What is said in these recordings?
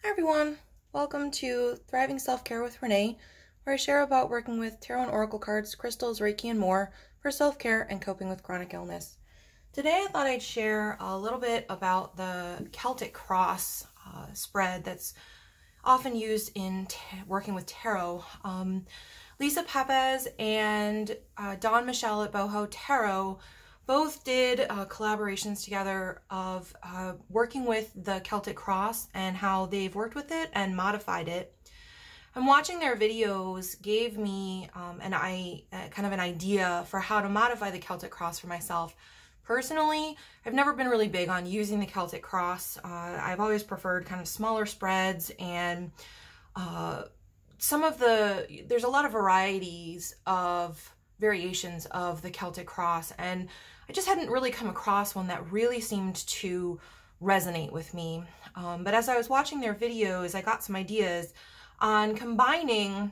Hi everyone, welcome to Thriving Self-Care with Renee, where I share about working with tarot and oracle cards, crystals, Reiki, and more for self-care and coping with chronic illness. Today I thought I'd share a little bit about the Celtic Cross spread that's often used in working with tarot. Lisa Papez and Dawn Michelle at Boho Tarot both did collaborations together of working with the Celtic Cross and how they've worked with it and modified it. And watching their videos gave me kind of an idea for how to modify the Celtic Cross for myself. Personally, I've never been really big on using the Celtic Cross. I've always preferred kind of smaller spreads, and there's a lot of varieties of variations of the Celtic Cross, and I just hadn't really come across one that really seemed to resonate with me. But as I was watching their videos, I got some ideas on combining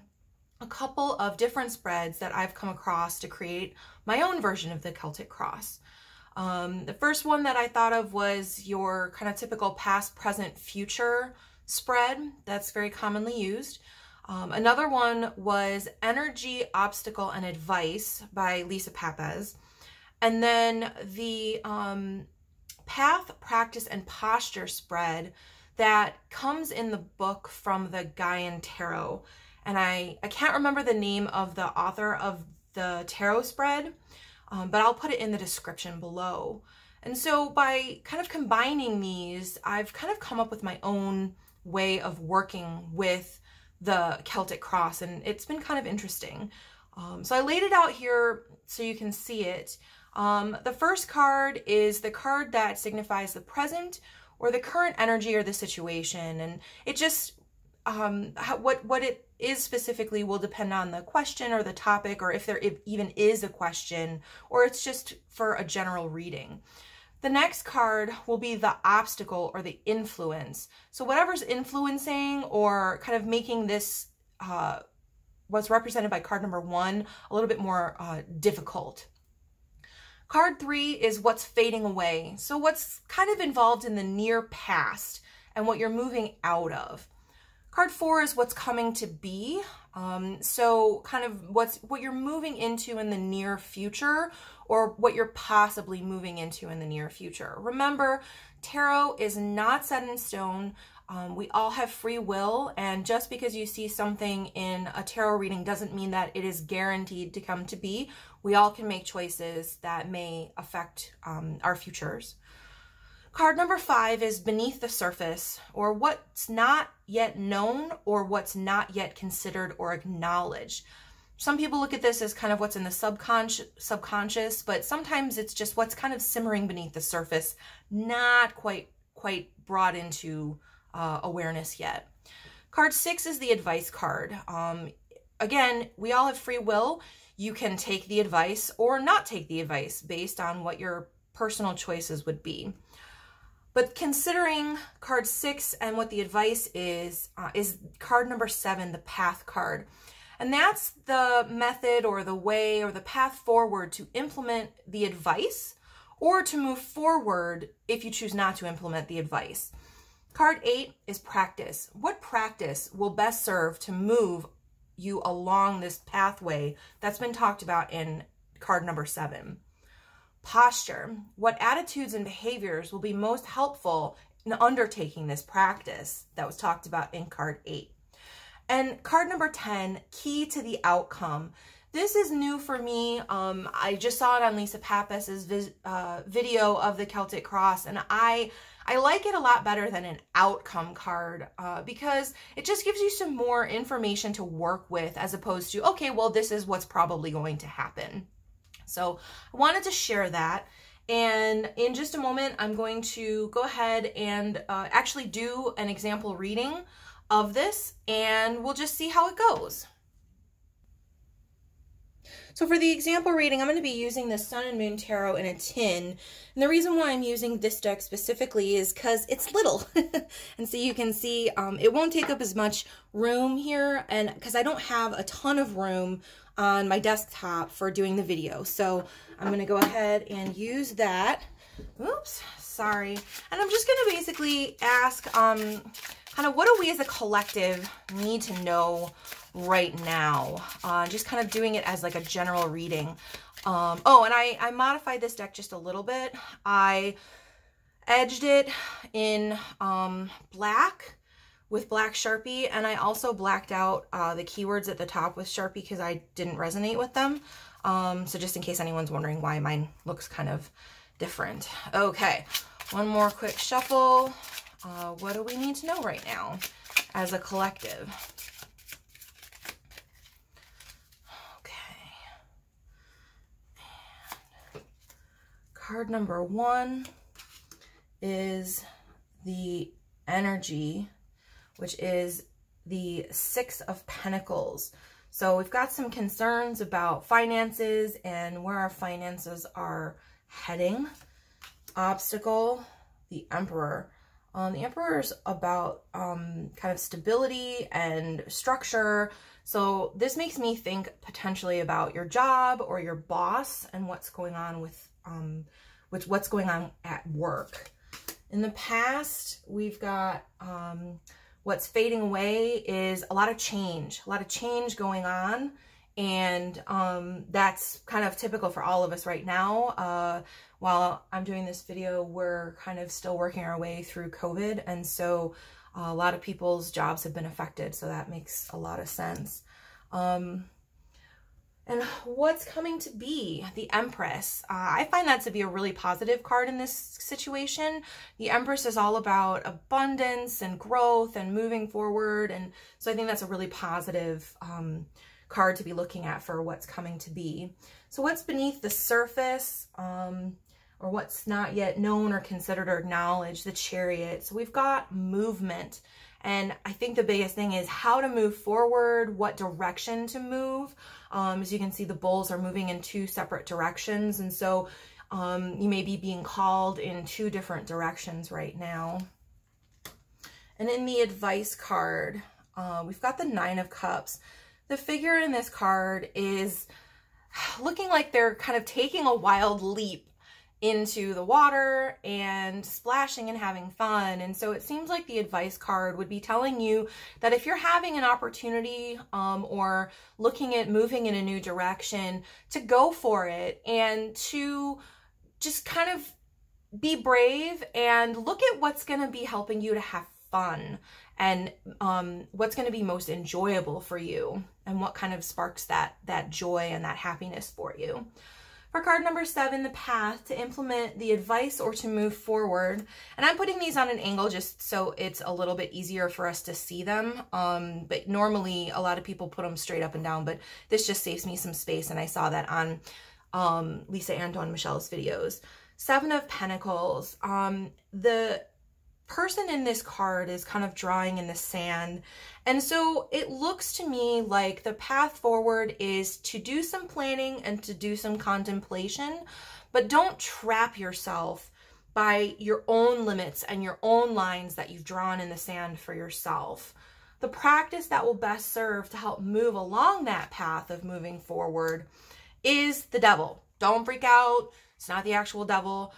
a couple of different spreads that I've come across to create my own version of the Celtic Cross. The first one that I thought of was your kind of typical past, present, future spread that's very commonly used. Another one was Energy, Obstacle, and Advice by Lisa Papez. And then the Path, Practice, and Posture spread that comes in the book from the Gaian Tarot. And I can't remember the name of the author of the tarot spread, but I'll put it in the description below. And so by kind of combining these, I've kind of come up with my own way of working with the Celtic Cross, and it's been kind of interesting. So I laid it out here so you can see it. The first card is the card that signifies the present or the current energy or the situation, and it just what it is specifically will depend on the question or the topic, or if there even is a question, or it's just for a general reading. The next card will be the obstacle or the influence. So whatever's influencing or kind of making this, what's represented by card number 1, a little bit more difficult. Card 3 is what's fading away. So what's kind of involved in the near past and what you're moving out of. Card 4 is what's coming to be. So kind of what you're moving into in the near future, or what you're possibly moving into in the near future. Remember, tarot is not set in stone. We all have free will, and just because you see something in a tarot reading doesn't mean that it is guaranteed to come to be. We all can make choices that may affect our futures. Card number 5 is Beneath the Surface, or what's not yet known, or what's not yet considered or acknowledged. Some people look at this as kind of what's in the subconscious, but sometimes it's just what's kind of simmering beneath the surface, not quite brought into awareness yet. Card 6 is the advice card. Again, we all have free will. You can take the advice or not take the advice based on what your personal choices would be. But considering card 6 and what the advice is card number 7, the path card. And that's the method or the way or the path forward to implement the advice, or to move forward if you choose not to implement the advice. Card 8 is practice. What practice will best serve to move you along this pathway that's been talked about in card number 7? Posture. What attitudes and behaviors will be most helpful in undertaking this practice that was talked about in card 8? And card number 10, Key to the Outcome. This is new for me. I just saw it on Lisa Papez's video of the Celtic Cross, and I like it a lot better than an outcome card because it just gives you some more information to work with, as opposed to, okay, well, this is what's probably going to happen. So I wanted to share that. And in just a moment, I'm going to go ahead and actually do an example reading of this, and we'll just see how it goes. So for the example reading, I'm going to be using the Sun and Moon Tarot in a tin. And the reason why I'm using this deck specifically is because it's little. And so you can see it won't take up as much room here, and because I don't have a ton of room on my desktop for doing the video. So I'm going to go ahead and use that. Oops, sorry. And I'm just going to basically ask kind kind of what do we as a collective need to know right now? Just kind of doing it as like a general reading. Oh, and I modified this deck just a little bit. I edged it in black with black Sharpie, and I also blacked out the keywords at the top with Sharpie because I didn't resonate with them. So just in case anyone's wondering why mine looks kind of different. Okay, one more quick shuffle. What do we need to know right now as a collective? Okay. And card number 1 is the energy, which is the 6 of Pentacles. So we've got some concerns about finances and where our finances are heading. Obstacle, the Emperor. The Emperor is about kind of stability and structure. So this makes me think potentially about your job or your boss and what's going on with what's going on at work. In the past, we've got what's fading away is a lot of change going on. And that's kind of typical for all of us right now. While I'm doing this video, we're kind of still working our way through COVID. And so a lot of people's jobs have been affected. So that makes a lot of sense. And what's coming to be? The Empress. I find that to be a really positive card in this situation. The Empress is all about abundance and growth and moving forward. And so I think that's a really positive card to be looking at for what's coming to be. So what's beneath the surface, or what's not yet known or considered or acknowledged? The Chariot. So we've got movement. And I think the biggest thing is how to move forward, what direction to move. As you can see, the bulls are moving in 2 separate directions. And so you may be being called in 2 different directions right now. And in the advice card, we've got the 9 of Cups. The figure in this card is looking like they're kind of taking a wild leap into the water and splashing and having fun. And so it seems like the advice card would be telling you that if you're having an opportunity or looking at moving in a new direction, to go for it and to just kind of be brave and look at what's going to be helping you to have fun and what's going to be most enjoyable for you and what kind of sparks that joy and that happiness for you. For card number 7, the Path, to implement the advice or to move forward. And I'm putting these on an angle just so it's a little bit easier for us to see them. But normally a lot of people put them straight up and down, but this just saves me some space. And I saw that on Lisa and Dawn Michelle's videos. 7 of Pentacles. The person in this card is kind of drawing in the sand. And so it looks to me like the path forward is to do some planning and to do some contemplation, but don't trap yourself by your own limits and your own lines that you've drawn in the sand for yourself. The practice that will best serve to help move along that path of moving forward is the Devil. Don't freak out. It's not the actual devil.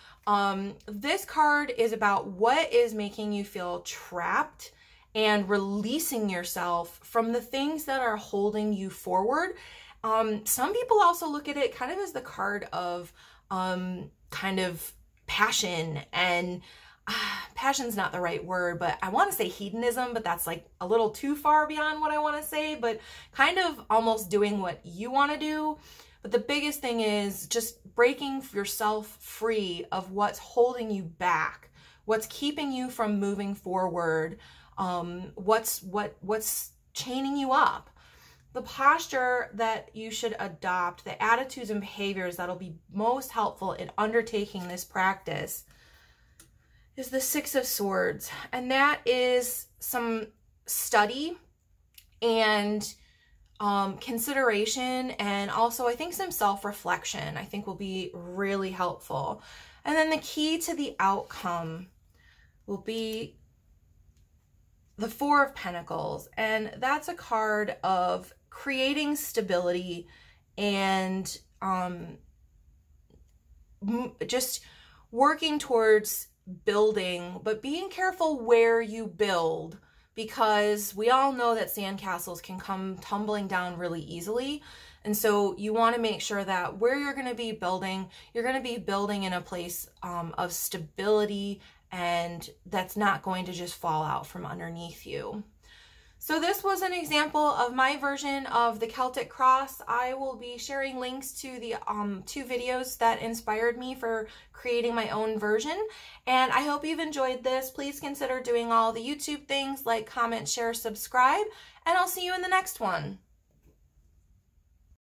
This card is about what is making you feel trapped and releasing yourself from the things that are holding you forward. Some people also look at it kind of as the card of kind of passion, and passion's not the right word, but I want to say hedonism, but that's like a little too far beyond what I want to say, but kind of almost doing what you want to do. But the biggest thing is just breaking yourself free of what's holding you back, what's keeping you from moving forward, what's chaining you up. The posture that you should adopt, the attitudes and behaviors that'll be most helpful in undertaking this practice is the 6 of Swords. And that is some study and consideration, and also I think some self-reflection I think will be really helpful. And then the key to the outcome will be the 4 of Pentacles, and that's a card of creating stability and just working towards building, but being careful where you build, because we all know that sandcastles can come tumbling down really easily. And so you want to make sure that where you're going to be building, you're going to be building in a place of stability, and that's not going to just fall out from underneath you. So this was an example of my version of the Celtic Cross. I will be sharing links to the 2 videos that inspired me for creating my own version. And I hope you've enjoyed this. Please consider doing all the YouTube things like comment, share, subscribe, and I'll see you in the next one.